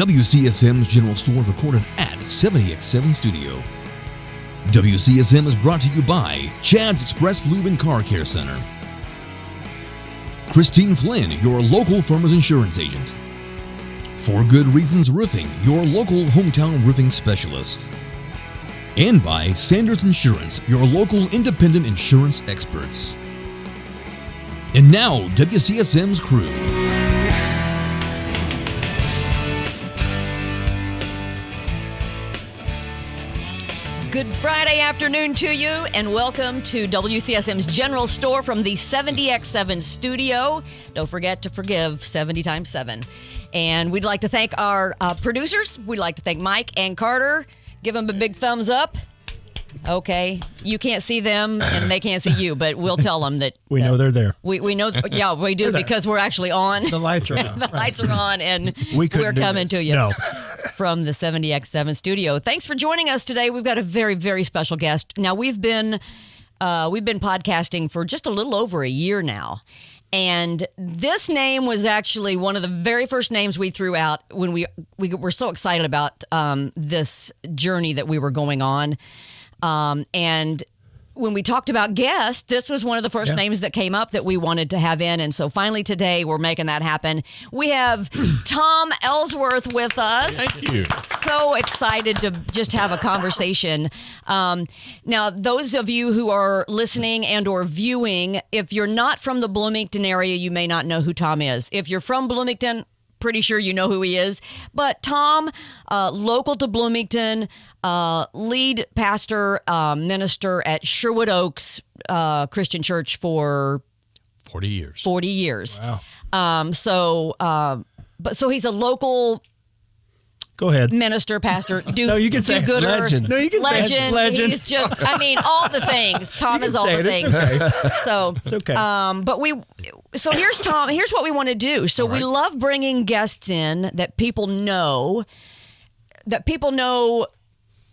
WCSM's General Store is recorded at 70X7 Studio. WCSM is brought to you by Chad's Express Lube and Car Care Center. Christine Flynn, your local Farmers Insurance agent. For Good Reasons Roofing, your local hometown roofing specialist. And by Sanders Insurance, your local independent insurance experts. And now, WCSM's crew. Good Friday afternoon to you, and welcome to WCSM's General Store from the 70X7 studio. Don't forget to forgive 70 times 7. And we'd like to thank our producers. We'd like to thank Mike and Carter. Give them a big thumbs up. Okay, you can't see them and they can't see you, but we'll tell them that we know they're there. We know, yeah, we do because we're actually on. The lights are on. The lights are on, and we're coming to you. No. From the 70X7 studio. Thanks for joining us today. We've got a very, very special guest. Now, we've been podcasting for just a little over a year now. And this name was actually one of the very first names we threw out when we were so excited about this journey that we were going on. And when we talked about guests, this was one of the first names that came up that we wanted to have in. And so finally today, we're making that happen. We have Tom Ellsworth with us. Thank you. So excited to just have a conversation. Now, those of you who are listening and or viewing, if you're not from the Bloomington area, you may not know who Tom is. If you're from Bloomington, pretty sure you know who he is. But Tom, local to Bloomington, lead pastor, minister at Sherwood Oaks Christian Church for 40 years. 40 years. Wow. So he's a local. Go ahead. Minister, pastor, no, you can say gooder, legend. No, you can legend. say legend. He's just, I mean, all the things. Tom is all the things. It's okay. So it's okay. So here's Tom. Here's what we want to do. So we love bringing guests in that people know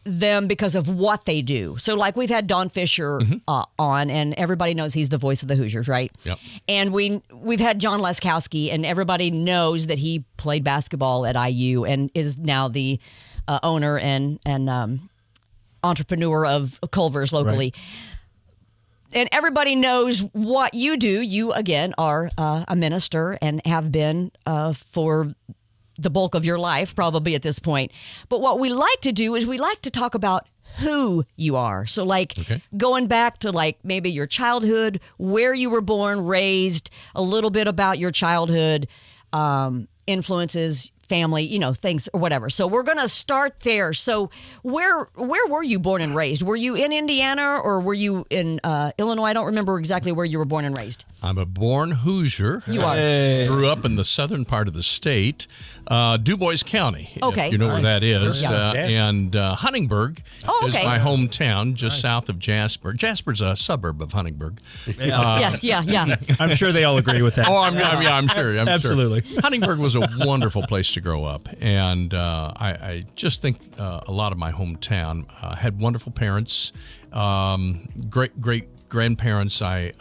them because of what they do. So like we've had Don Fisher on, and everybody knows he's the voice of the Hoosiers, right? Yep. And we've had John Leskowski, and everybody knows that he played basketball at IU and is now the owner and entrepreneur of Culver's locally. Right. And everybody knows what you do. You, again, are a minister and have been for the bulk of your life, probably at this point. But what we like to do is we like to talk about who you are. So like going back to like maybe your childhood, where you were born, raised, a little bit about your childhood, influences, family, things or whatever. So we're going to start there. So where were you born and raised? Were you in Indiana or were you in Illinois? I don't remember exactly where you were born and raised. I'm a born Hoosier. You are. Grew up in the southern part of the state, DuBois County. Okay. If you know where that is. Yeah. And Huntingburg is my hometown, just south of Jasper. Jasper's a suburb of Huntingburg. Yeah. I'm sure they all agree with that. I'm sure. Absolutely. Sure. Huntingburg was a wonderful place to grow up. And I just think a lot of my hometown had wonderful parents, great grandparents. I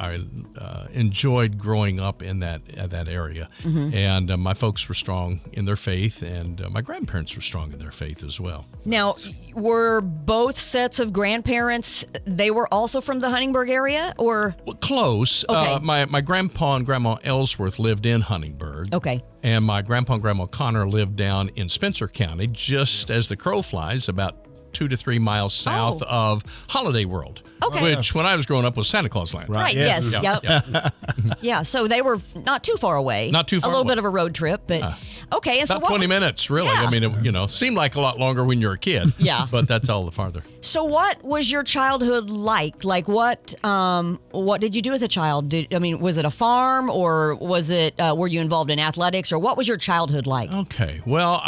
enjoyed growing up in that area, and my folks were strong in their faith, and my grandparents were strong in their faith as well. Now, were both sets of grandparents, they were also from the Huntingburg area, or? Well, close. Okay. My grandpa and grandma Ellsworth lived in Huntingburg. Okay. And my grandpa and grandma Connor lived down in Spencer County, just as the crow flies, about 2 to 3 miles south of Holiday World. Okay. Which, when I was growing up, was Santa Claus Land. Right, yes. Yep. Yeah, so they were not too far away. Not too far A little away. bit of a road trip, but okay. And About so 20 minutes, really. Yeah. I mean, it seemed like a lot longer when you're a kid. Yeah. But that's all the farther. So what was your childhood like? Like what did you do as a child? Was it a farm, or was it were you involved in athletics, or what was your childhood like? Okay. Well,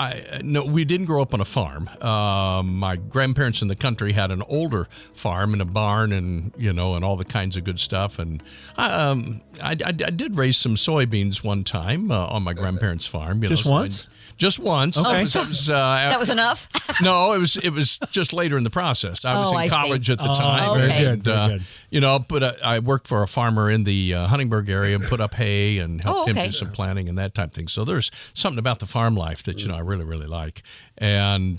no, we didn't grow up on a farm. My grandparents in the country had an older farm and a barn and all the kinds of good stuff. And I did raise some soybeans one time on my grandparents' farm. Just once? Just once. Okay. That was enough? No, it was just later in the process. I was Oh, I in see. college at the time. okay. Very And, good. Very good. you know, but I worked for a farmer in the Huntingburg area and put up hay and helped him okay. do some planting and that type of thing. So there's something about the farm life that, you know, I really, really like. And,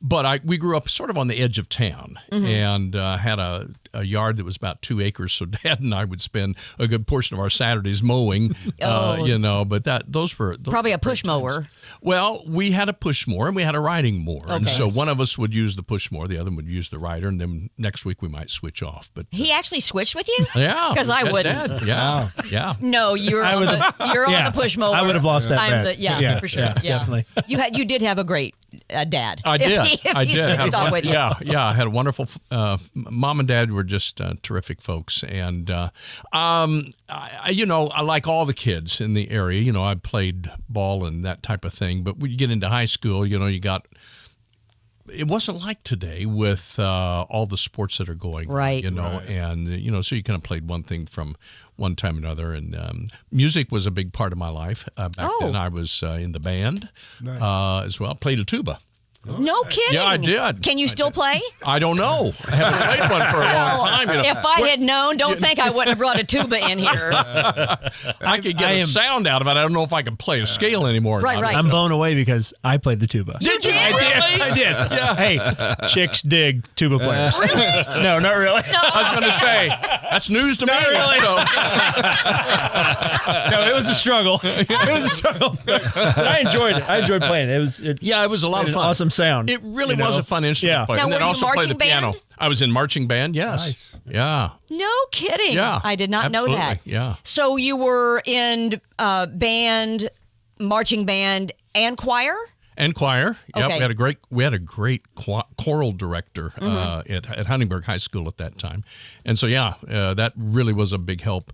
but we grew up sort of on the edge of town and had a yard that was about 2 acres. So Dad and I would spend a good portion of our Saturdays mowing, you know, but those were Probably a push mower. Well, we had a push mower and we had a riding mower. And Okay. so one of us would use the push mower, the other would use the rider, and then next week we might switch off. But He actually switched with you? yeah. Because I Dad- wouldn't. Dad, yeah. Yeah. No, you're on the push mower. I would have lost that I'm bet. the, for sure. Yeah, definitely. You did have a great dad. I did. I did. Had a Stop with you. Yeah. I had a wonderful mom and dad were just terrific folks, and you know, I like all the kids in the area. You know, I played ball and that type of thing. But when you get into high school, you know, it wasn't like today with all the sports that are going on, Right. you know, and you know, so you kind of played one thing from one time or another, and music was a big part of my life. Back then, I was in the band as well. Played a tuba. No kidding. Yeah, I did. Can you still play? I don't know. I haven't played one for a long time. You know. If I had known, don't think I wouldn't have brought a tuba in here. I could get a sound out of it. I don't know if I can play a scale anymore. Right, right. I'm blown away because I played the tuba. Did you? I did. Yeah. Hey, chicks dig tuba players. Really? No, not really. I was going to say, that's news to me. really. So, No, it was a struggle. It was a struggle. But I enjoyed it. I enjoyed playing it. It was yeah, it was a lot of an fun. awesome sound. It really you know? was a fun instrument Yeah. to play. Now, And then were you also play the marching band? piano. I was in marching band, yes. Nice. Yeah. No kidding. Yeah. I did not know that. Absolutely, yeah. So you were in band, marching band, and choir? And choir. Yep, Okay. we had a great choral director at Huntingburg High School at that time, and so that really was a big help.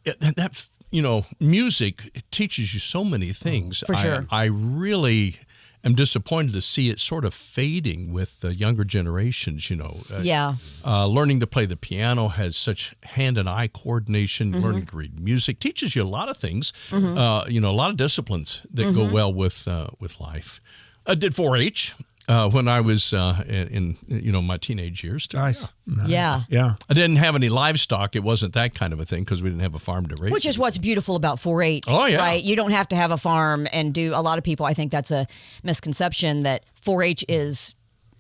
That you know, music, it teaches you so many things. For sure. I really am disappointed to see it sort of fading with the younger generations. You know, Yeah. learning to play the piano has such hand and eye coordination. Learning to read music teaches you a lot of things. You know, a lot of disciplines that go well with life. I did 4-H when I was in you know, my teenage years. Nice. Yeah. Yeah. I didn't have any livestock. It wasn't that kind of a thing because we didn't have a farm to raise. Which is what's beautiful about 4-H. Oh, yeah. Right? You don't have to have a farm and do. A lot of people, I think that's a misconception that 4-H is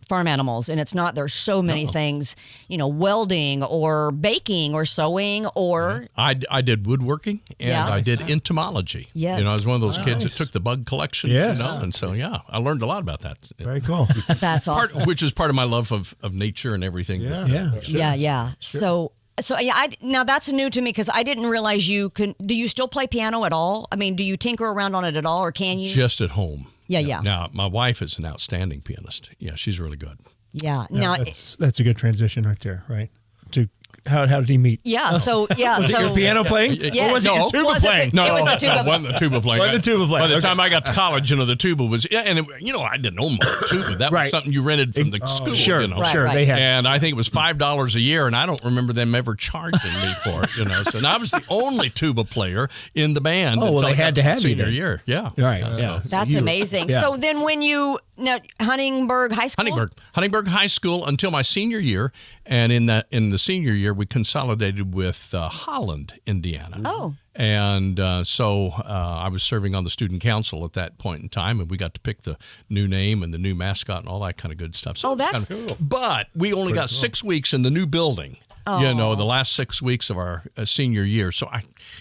farm animals, and it's not. There's so many things, you know, welding or baking or sewing or I did woodworking and Yeah. I did entomology. Yes. You know, I was one of those kids that Nice. took the bug collection. Yes. You know, and so I learned a lot about that. Very cool. that's awesome. Which is part of my love of nature and everything. Yeah. Yeah. Yeah. So yeah, now that's new to me because I didn't realize you can. Do you still play piano at all? I mean, do you tinker around on it at all, or can you? Just at home. Yeah. Now, my wife is an outstanding pianist. Yeah, she's really good. Yeah. Yeah, Now. that's a good transition right there, right? To how did he meet? Yeah. So yeah. Was so it your piano playing? Yes. Or was it your No. tuba Was it the- playing? It was the tuba. wasn't the tuba playing. Wasn't the tuba playing, By the okay. time I got to college, you know, the tuba was, and it, you know, I didn't own my tuba. That was Right. something you rented from the school. Sure, you know. Right, sure. right. They had. And I think it was $5 a year, and I don't remember them ever charging me for it. You know, so and I was the only tuba player in the band. Oh, well, until they I got had to have you senior then. year. Yeah, Right. So- Yeah. That's You- amazing. yeah. So then when you now Huntingburg High School. Huntingburg High School until my senior year, and in the senior year we consolidated with Holland, Indiana. Oh. And so I was serving on the student council at that point in time, and we got to pick the new name and the new mascot and all that kind of good stuff. So Oh, it was that's kinda cool. But we only got 6 weeks in the new building. You know, the last 6 weeks of our senior year. So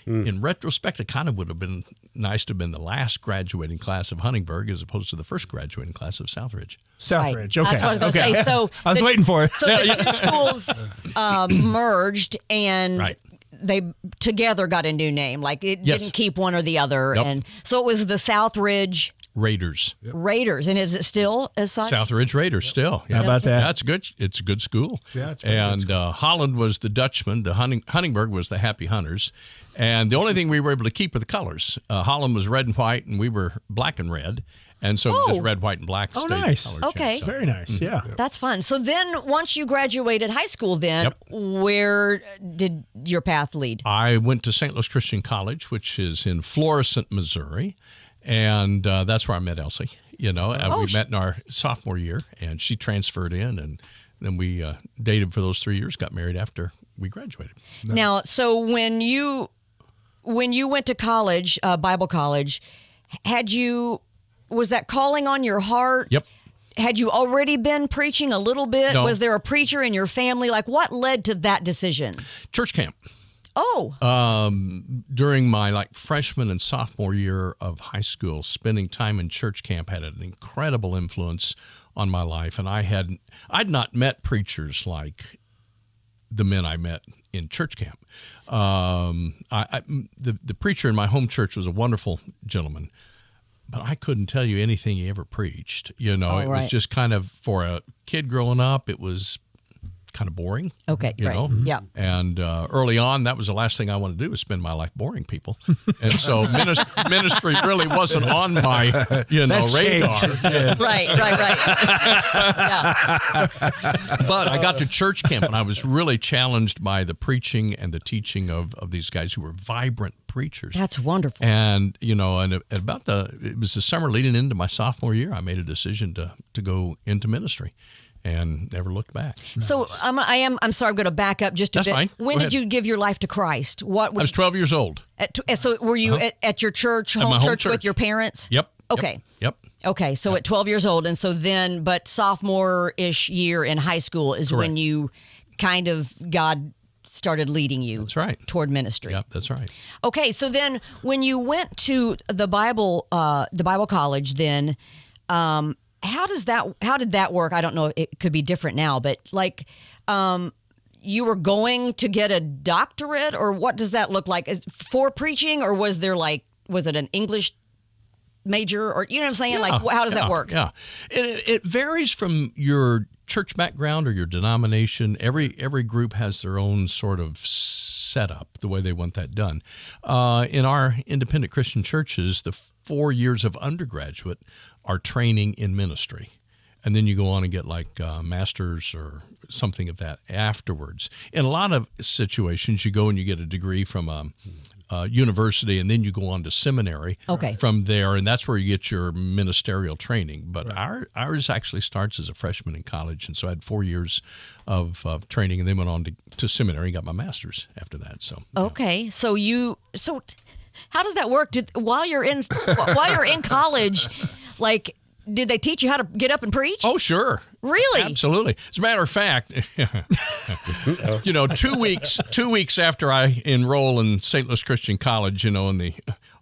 in retrospect, it kind of would have been nice to have been the last graduating class of Huntingburg as opposed to the first graduating class of Southridge. Southridge. Right. Okay. That's what I was gonna okay. say. So I was the- waiting for it. So the two schools merged and Right. they together got a new name. Like it Yes. didn't keep one or the other. Nope. And so it was the Southridge Raiders. Raiders. And is it still as such? Southridge Raiders still. Yeah. How about that? Yeah, it's good. It's a good school. Yeah, it's very good and Holland was the Dutchman. The Huntingburg was the Happy Hunters. And the only thing we were able to keep were the colors. Holland was red and white, and we were black and red. And so just red, white, and black. Oh, stayed nice. colors, Okay. yeah, so. Very nice. Yeah. That's fun. So then once you graduated high school then, where did your path lead? I went to St. Louis Christian College, which is in Florissant, Missouri. And that's where I met Elsie. We met in our sophomore year, and she transferred in, and then we dated for those 3 years, got married after we graduated. Now, so when you went to college, Bible college, was that calling on your heart? Yep. Had you already been preaching a little bit? No. Was there a preacher in your family? Like, what led to that decision? Church camp. Oh. During my freshman and sophomore year of high school, spending time in church camp had an incredible influence on my life. And I'd not met preachers like the men I met in church camp. The preacher in my home church was a wonderful gentleman, but I couldn't tell you anything he ever preached. It was just kind of, for a kid growing up, it was kind of boring. Okay, you know? Yeah. And early on, that was the last thing I wanted to do, was spend my life boring people. And so ministry really wasn't on my, radar. Right. Yeah. But I got to church camp, and I was really challenged by the preaching and the teaching of these guys who were vibrant preachers. That's wonderful. And, it was the summer leading into my sophomore year, I made a decision to go into ministry. And never looked back. So I'm sorry, I'm going to back up just a That's bit. fine. When did you give your life to Christ? I was 12 years old. So were you at your church, At my home church with your parents? Yep. Okay. Yep. Okay, so at 12 years old, and so then, but sophomore-ish year in high school is when you kind of, God started leading you. That's right. Toward ministry. Yep, that's right. Okay, so then when you went to the Bible college, then how did that work? I don't know. It could be different now, but you were going to get a doctorate, or what does that look like for preaching, or was it an English major, or you know what I'm saying? How does that work? Yeah, it varies from your church background or your denomination. Every group has their own sort of setup, the way they want that done. In our independent Christian churches, the 4 years of undergraduate are training in ministry. And then you go on and get master's or something of that afterwards. In a lot of situations, you go and you get a degree from a university, and then you go on to seminary from there, and that's where you get your ministerial training. But ours actually starts as a freshman in college, and so I had 4 years of training, and then went on to seminary and got my master's after that. So okay, so how does that work? While you're in college, did they teach you how to get up and preach? Oh, sure. Really? Absolutely. As a matter of fact, 2 weeks after I enroll in St. Louis Christian College, in the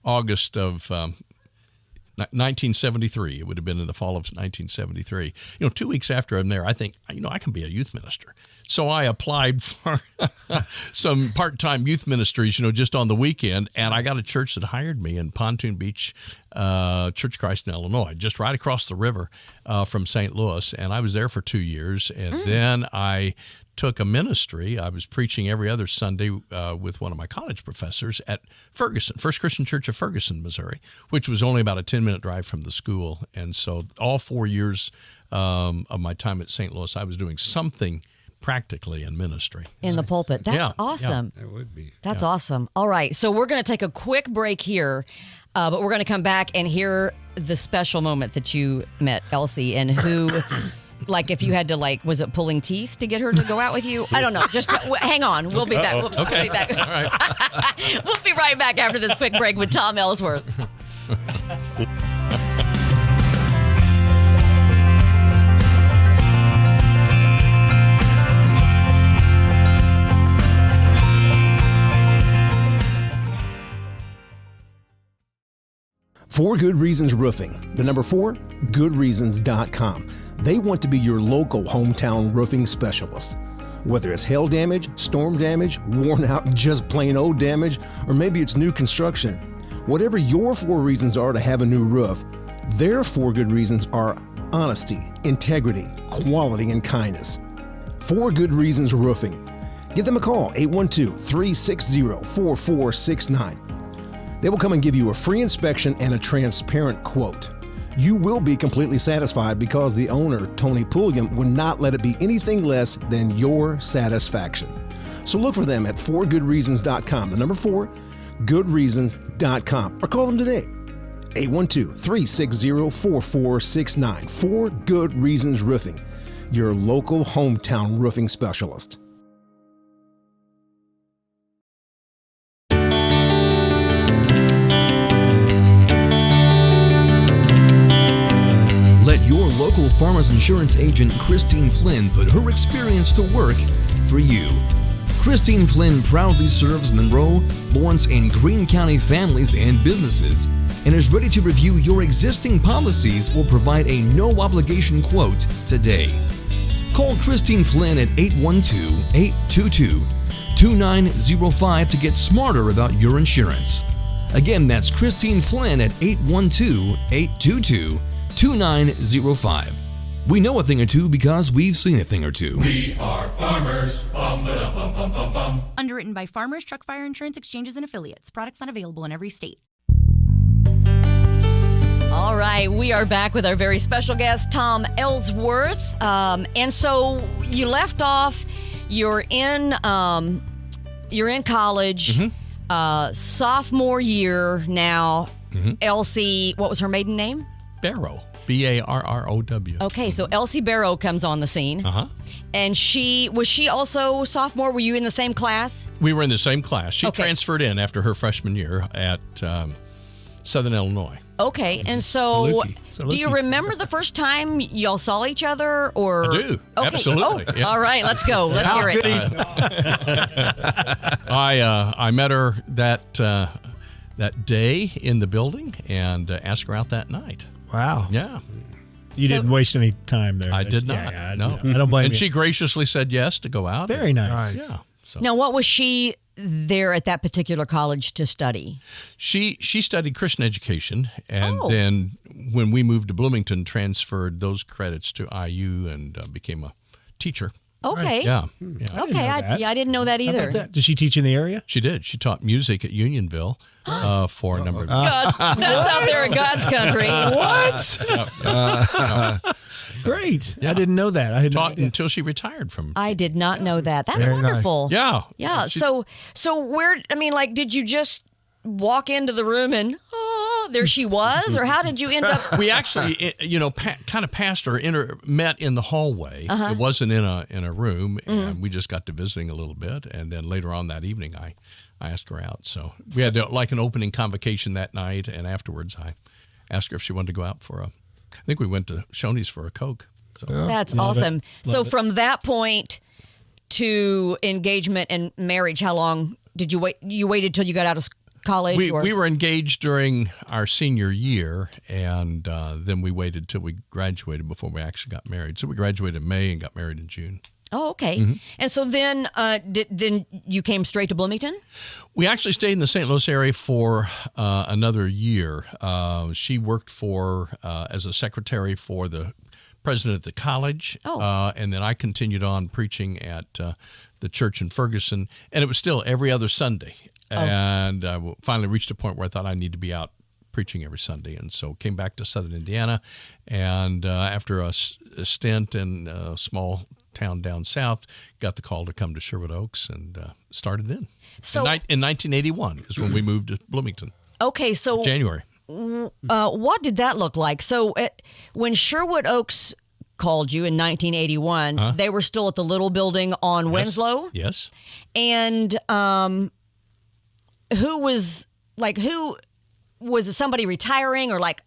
August of 1973, it would have been in the fall of 1973. 2 weeks after I'm there, I think, I can be a youth minister. So I applied for some part-time youth ministries, just on the weekend, and I got a church that hired me in Pontoon Beach, Church of Christ in Illinois, just right across the river from St. Louis, and I was there for 2 years, and then I took a ministry. I was preaching every other Sunday with one of my college professors at Ferguson, First Christian Church of Ferguson, Missouri, which was only about a 10-minute drive from the school, and so all 4 years of my time at St. Louis, I was doing something practically in ministry. In the pulpit. That's awesome. It would be. That's awesome. All right. So we're going to take a quick break here, but we're going to come back and hear the special moment that you met Elsie, and who, if you had to, was it pulling teeth to get her to go out with you? I don't know. Just hang on. We'll be back. We'll be back. All right. We'll be right back after this quick break with Tom Ellsworth. For Good Reasons Roofing, the number 4, goodreasons.com. They want to be your local hometown roofing specialist. Whether it's hail damage, storm damage, worn out, just plain old damage, or maybe it's new construction. Whatever your 4 reasons are to have a new roof, their 4 good reasons are honesty, integrity, quality, and kindness. For Good Reasons Roofing. Give them a call, 812-360-4469. They will come and give you a free inspection and a transparent quote. You will be completely satisfied because the owner, Tony Pulliam, would not let it be anything less than your satisfaction. So look for them at forgoodreasons.com, the number 4, goodreasons.com, or call them today, 812-360-4469. 4 Good Reasons Roofing, your local hometown roofing specialist. Let your local Farmers Insurance agent Christine Flynn put her experience to work for you. Christine Flynn proudly serves Monroe, Lawrence, and Greene County families and businesses and is ready to review your existing policies or provide a no-obligation quote today. Call Christine Flynn at 812-822-2905 to get smarter about your insurance. Again, that's Christine Flynn at 812-822-2905. We know a thing or two because we've seen a thing or two. We are farmers. Bum, ba-dum, bum, bum, bum, bum. Underwritten by Farmers Truck Fire Insurance Exchanges and Affiliates. Products not available in every state. All right, we are back with our very special guest, Tom Ellsworth. And so you left off. You're in college, sophomore year now. Elsie, what was her maiden name? Barrow. Barrow. Okay, so Elsie Barrow comes on the scene. And was she also sophomore? Were you in the same class? We were in the same class. She Okay. transferred in after her freshman year at Southern Illinois. Okay, and so Saluki. do you remember the first time y'all saw each other? Or I do. Okay. Absolutely. Oh, Yeah. all right, let's go. Let's hear it. I met her that day in the building and asked her out that night. Wow. Yeah. You didn't waste any time there. I did not. Yeah, No. I don't blame And you. she graciously said yes to go out. Very nice. Nice. Yeah. So Now, what was she there at that particular college to study? she studied Christian education, and Oh. then when we moved to Bloomington, transferred those credits to IU and became a teacher. Okay. Yeah. Okay, know that. I didn't know that How either. about that? Did she teach in the area? She did. She taught music at Unionville for a number of years. God, that's out there in God's country. What? Great. Yeah. I didn't know that. I had no Taught idea. until she retired from. I did not know that. That's Very nice. wonderful. Yeah. Yeah. She- So where? I mean, like, did you just walk into the room and there she was, or how did you end up? We actually, kind of passed her, met in the hallway. It wasn't in a room, and we just got to visiting a little bit. And then later on that evening, I asked her out. So we had like an opening convocation that night, and afterwards I asked her if she wanted to go out for I think we went to Shoney's for a Coke. So That's Love it. awesome. So Love it. from that point to engagement and marriage, how long did you wait? You waited till you got out of college? we or? were engaged during our senior year, and then we waited till we graduated before we actually got married. So we graduated in May and got married in June. Oh, okay. And so then, then you came straight to Bloomington? We actually stayed in the St. Louis area for another year. She worked as a secretary for the president of the college, and then I continued on preaching at the church in Ferguson, and it was still every other Sunday. And I finally reached a point where I thought I need to be out preaching every Sunday, and so came back to Southern Indiana, and after a stint in a small town down south, got the call to come to Sherwood Oaks and started in. So- in 1981 is when we moved to Bloomington. Okay, so January. what did that look like? So when Sherwood Oaks called you in 1981, they were still at the little building on Winslow? Yes. And who was it somebody retiring, or like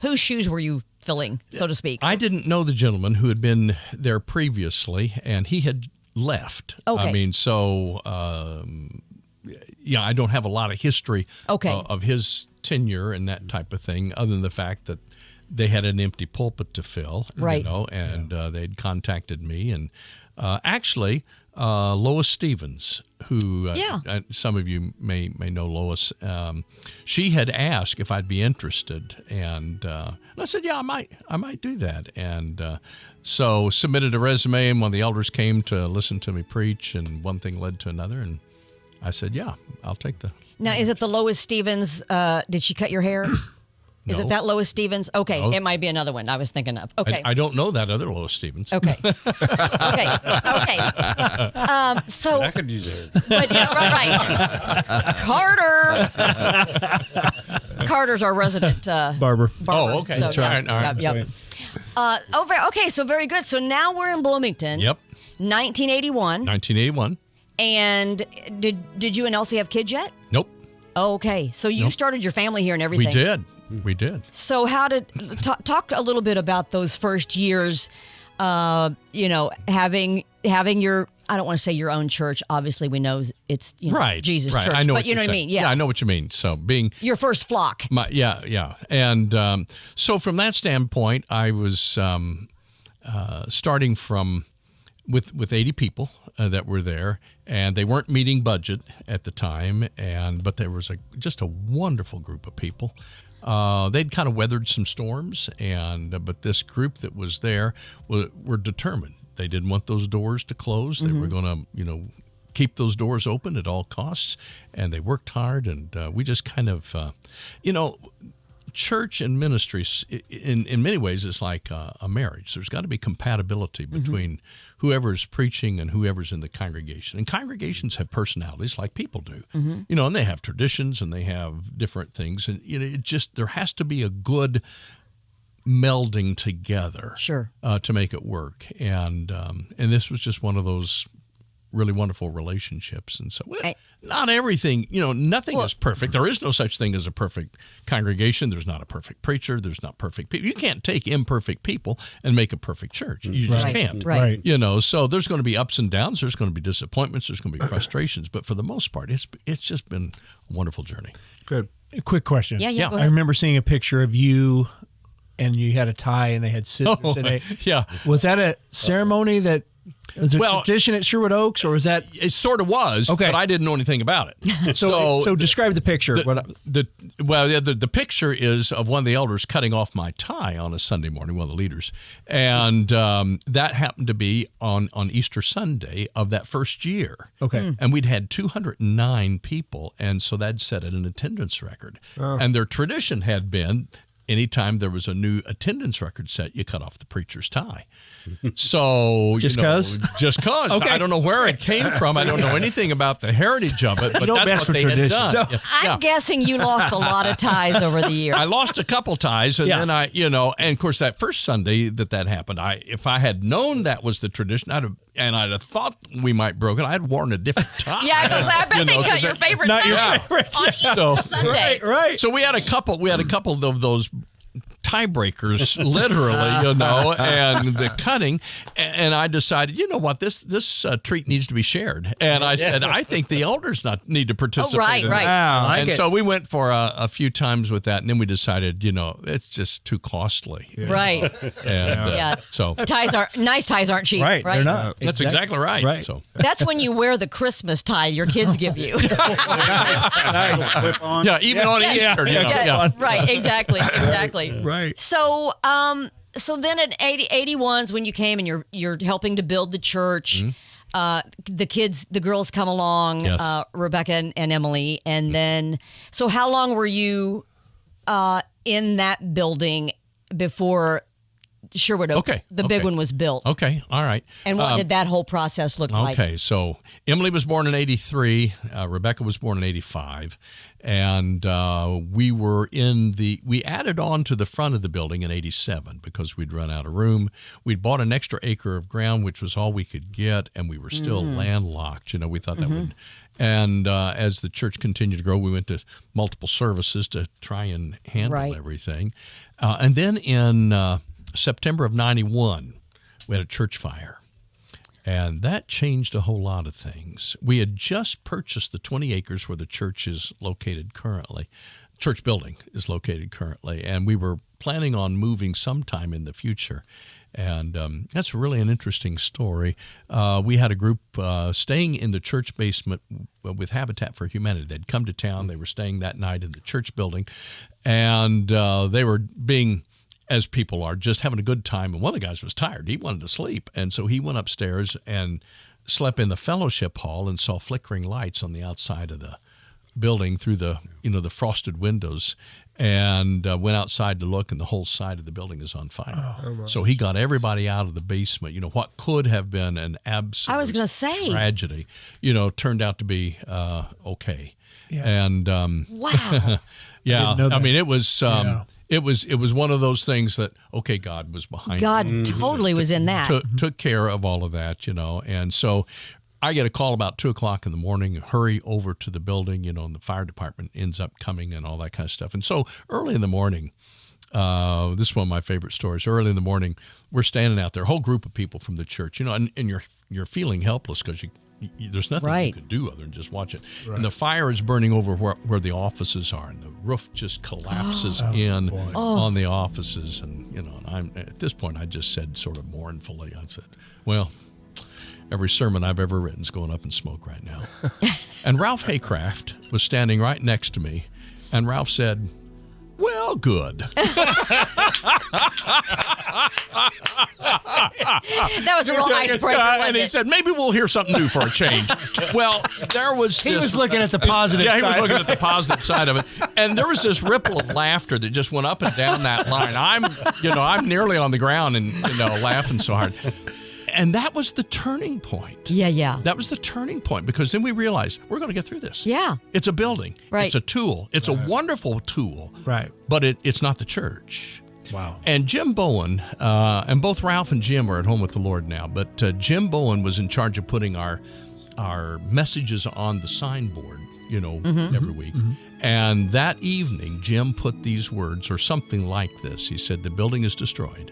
whose shoes were you filling, so to speak? I didn't know the gentleman who had been there previously, and he had left. Okay. I mean, so I don't have a lot of history of his tenure and that type of thing, other than the fact that they had an empty pulpit to fill, Right. and they'd contacted me, and actually Lois Stevens, who some of you may know Lois, she had asked if I'd be interested, and I said, yeah, I might do that, and so submitted a resume, and when the elders came to listen to me preach, and one thing led to another, and I said, yeah, I'll take the. Now, is it the Lois Stevens? Did she cut your hair? Is No. it that Lois Stevens? Okay, No. it might be another one I was thinking of. Okay. I don't know that other Lois Stevens. Okay. Okay. So, I could use it. but yeah, right. Carter. Carter's our resident Barber. Oh, okay. So, That's right. All right. Yep. Okay, so very good. So now we're in Bloomington. Yep. 1981. 1981. And did you and Elsie have kids yet? Nope. Oh, okay. So you started your family here and everything. We did. So how did talk a little bit about those first years? Having your, I don't want to say your own church. Obviously, we know it's right. Jesus right. Church. I know but what you know you're what I saying. mean? Yeah. I know what you mean. So being your first flock. Yeah. And so from that standpoint, I was starting from with 80 people that were there, and they weren't meeting budget at the time, but there was just a wonderful group of people. They'd kind of weathered some storms, but this group that was there were determined. They didn't want those doors to close. They were going to, keep those doors open at all costs, and they worked hard. And we just kind of, church and ministries in many ways is like a marriage. There's got to be compatibility between whoever's preaching and whoever's in the congregation. And congregations have personalities like people do, and they have traditions and they have different things. And there has to be a good melding together, to make it work. And this was just one of those really wonderful relationships. And so not everything, nothing is perfect. There is no such thing as a perfect congregation. There's not a perfect preacher. There's not perfect people. You can't take imperfect people and make a perfect church. You just can't. Right. So there's going to be ups and downs. There's going to be disappointments. There's going to be frustrations. But for the most part, it's just been a wonderful journey. Good. A quick question. Yeah. Go I ahead. remember seeing a picture of you, and you had a tie, and they had scissors. Yeah. Was that a ceremony that was a tradition at Sherwood Oaks, or is that? It sort of was, but I didn't know anything about it. So describe the picture. The picture is of one of the elders cutting off my tie on a Sunday morning, one of the leaders. And that happened to be on Easter Sunday of that first year. Okay. And we'd had 209 people, and so that set an attendance record. And their tradition had been, anytime there was a new attendance record set, you cut off the preacher's tie. So just because, okay. I don't know where it came from. I don't know anything about the heritage of it, but that's what they had done. So, I'm guessing you lost a lot of ties over the years. I lost a couple ties, and then and of course that first Sunday that happened, if I had known that was the tradition, I'd have thought we might broke it. I'd worn a different tie. Yeah, because I bet they cut your favorite tie on Easter Sunday. Right. So we had a couple of those tiebreakers, literally, and the cutting. And I decided, you know what, this treat needs to be shared. And I said, I think the elders need to participate. Right. And so we went for a few times with that, and then we decided, it's just too costly. Right. And so nice ties aren't cheap. Right. They're not. That's exactly right. Right. So that's when you wear the Christmas tie your kids give you. Yeah, even on Easter. Right. Exactly. Right. So, so then at 81's when you came and you're helping to build the church, the girls come along, Yes. Rebecca and Emily, and then, so how long were you in that building before Sherwood Oaks, the big one, was built? Okay, all right. And what did that whole process look like? Okay, so Emily was born in 83, Rebecca was born in 85, and we added on to the front of the building in 87 because we'd run out of room. We'd bought an extra acre of ground, which was all we could get, and we were still landlocked. We thought that would. And as the church continued to grow, we went to multiple services to try and handle everything. And then in September of 91, we had a church fire. And that changed a whole lot of things. We had just purchased the 20 acres where the church is located currently. Church building is located currently. And we were planning on moving sometime in the future. And that's really an interesting story. We had a group staying in the church basement with Habitat for Humanity. They'd come to town. They were staying that night in the church building. And they were being, as people are, just having a good time. And one of the guys was tired. He wanted to sleep. And so he went upstairs and slept in the fellowship hall and saw flickering lights on the outside of the building through the frosted windows, and went outside to look, and the whole side of the building is on fire. So he got everybody out of the basement. What could have been an absolute I was going to say tragedy, turned out to be okay. And Wow. yeah, know I that. mean, it was it was one of those things that God was behind. God it. totally was in that. Took care of all of that, and so I get a call about 2:00 in the morning. Hurry over to the building, and the fire department ends up coming and all that kind of stuff. And so early in the morning. This is one of my favorite stories. Early in the morning, we're standing out there, a whole group of people from the church, and you're feeling helpless because there's nothing you can do other than just watch it. Right. And the fire is burning over where the offices are, and the roof just collapses on the offices. And I'm at this point, I just said sort of mournfully, I said, "Well, every sermon I've ever written is going up in smoke right now." And Ralph Haycraft was standing right next to me, and Ralph said, "Well, good." That was a real icebreaker. And he said, "Maybe we'll hear something new for a change." Well, there was He was looking at the positive side. he was looking at the positive side of it. And there was this ripple of laughter that just went up and down that line. I'm nearly on the ground and laughing so hard. And that was the turning point. Yeah. That was the turning point, because then we realized we're going to get through this. Yeah. It's a building. Right. It's a tool. It's a wonderful tool. Right. But it's not the church. Wow. And Jim Bowen, and both Ralph and Jim are at home with the Lord now, but Jim Bowen was in charge of putting our messages on the signboard, every week. Mm-hmm. And that evening, Jim put these words, or something like this. He said, "The building is destroyed,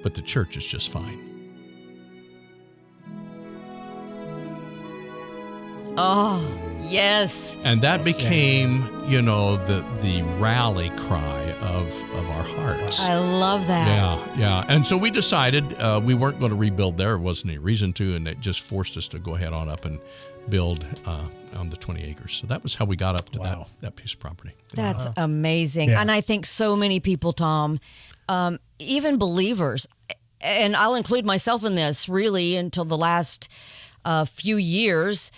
but the church is just fine." Oh, yes. And that became, the rally cry of our hearts. I love that. Yeah. And so we decided we weren't going to rebuild there. There wasn't any reason to, and it just forced us to go ahead on up and build on the 20 acres. So that was how we got up to that piece of property. That's amazing. Yeah. And I think so many people, Tom, even believers, and I'll include myself in this, really, until the last few years,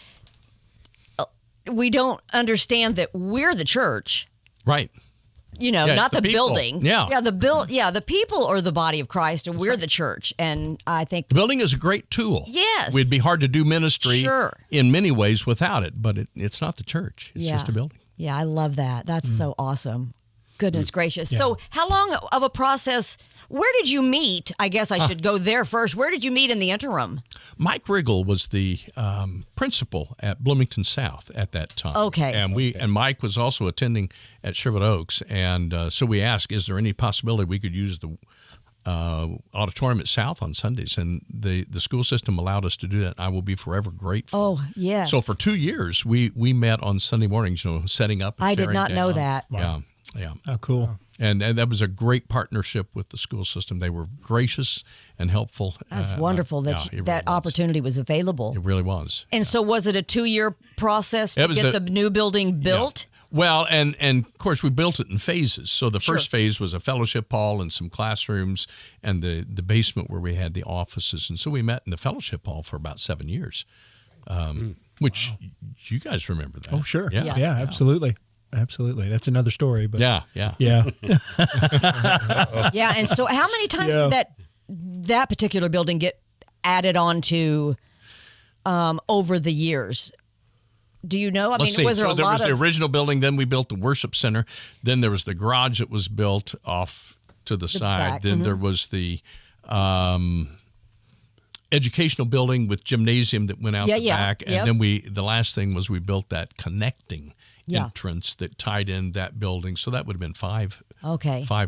we don't understand that we're the church. Right. Not the building. Yeah. The people are the body of Christ, and we're the church. And I think the building is a great tool. Yes. We'd be hard to do ministry Sure. in many ways without it, but it's not the church. It's just a building. Yeah, I love that. That's so awesome. Goodness gracious. Yeah. So how long of a process, where did you meet? I guess I should go there first. Where did you meet in the interim? Mike Riggle was the principal at Bloomington South at that time. Okay. And Mike was also attending at Sherwood Oaks, and so we asked, is there any possibility we could use the auditorium at South on Sundays? And the school system allowed us to do that. I will be forever grateful. Oh, yes. So for 2 years, we met on Sunday mornings, setting up. And I did not know that. Wow. Yeah. Oh, cool. And that was a great partnership with the school system. They were gracious and helpful. That's wonderful that it really that was. opportunity was available. It really was. And so was it a 2-year process to get the new building built? Yeah. Well, and of course, we built it in phases. So the first phase was a fellowship hall and some classrooms and the basement where we had the offices. And so we met in the fellowship hall for about 7 years, which you guys remember that. Oh, sure. Yeah, absolutely. Absolutely. That's another story. But Yeah. Yeah. Yeah. And so how many times did that particular building get added on to over the years? Do you know? I mean, was there a lot of... There was the original building, then we built the worship center, then there was the garage that was built off to the side, back. then there was the educational building with gymnasium that went out the back, and then the last thing was we built that connecting entrance that tied in that building. So that would have been five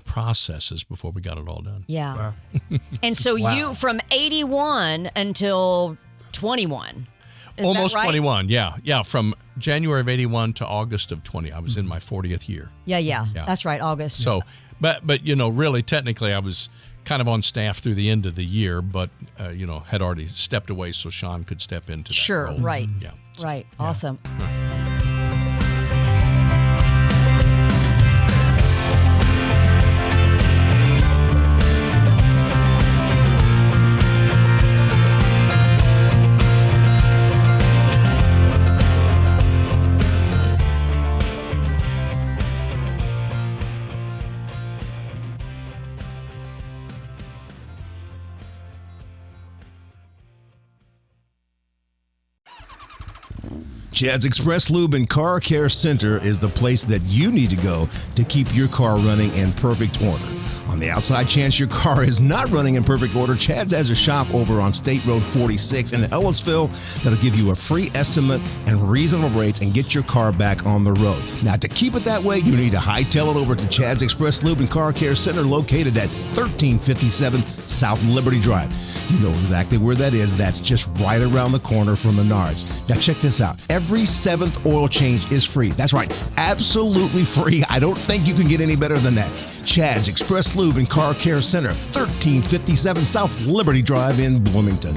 processes before we got it all done. Yeah. Wow. And so you, from 81 until 21. Almost 21, yeah. From January of 81 to August of 20. I was in my 40th year. Yeah. That's right, August. So, but really, technically, I was kind of on staff through the end of the year, but, had already stepped away so Sean could step into that role. Right. Yeah. Right. Awesome. Chad's Express Lube and Car Care Center is the place that you need to go to keep your car running in perfect order. On the outside chance your car is not running in perfect order, Chad's has a shop over on State Road 46 in Ellisville that'll give you a free estimate and reasonable rates and get your car back on the road. Now, to keep it that way, you need to hightail it over to Chad's Express Lube and Car Care Center located at 1357 South Liberty Drive. You know exactly where that is. That's just right around the corner from Menards. Now, check this out. Every 7th oil change is free. That's right, absolutely free. I don't think you can get any better than that. Chad's Express Lube and Car Care Center, 1357 South Liberty Drive in Bloomington.